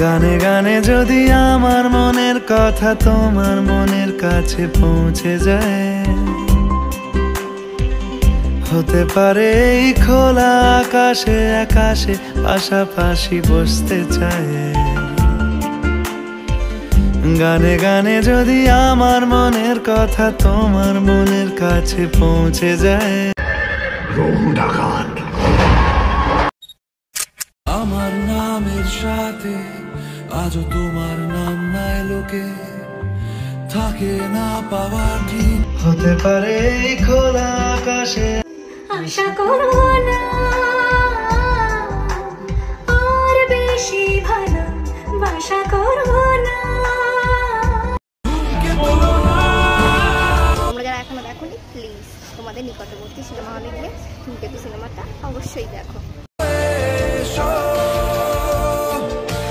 গানে গানে যদি আমার মনের কথা তোমার মনের কাছে পৌঁছে যায়, হতে পারে এই খোলা আকাশে আকাশে পাশাপাশি বসতে চায়। গানে গানে যদি আমার মনের কথা তোমার মনের কাছে পৌঁছে যায়। আমার নামের সাথে আজও তোমার নাম নাই লোকে, থাকে না পাওয়ার ঠিক, হতে পারে এই খোলা আকাশে। আশা করো না আর বেশি ভালো বাসা করো না। তোমরা যারা এখনো দেখোনি প্লিজ তোমাদের নিকটবর্তী সিনেমা হলে গিয়ে ধূমকেতু সিনেমাটা অবশ্যই দেখো।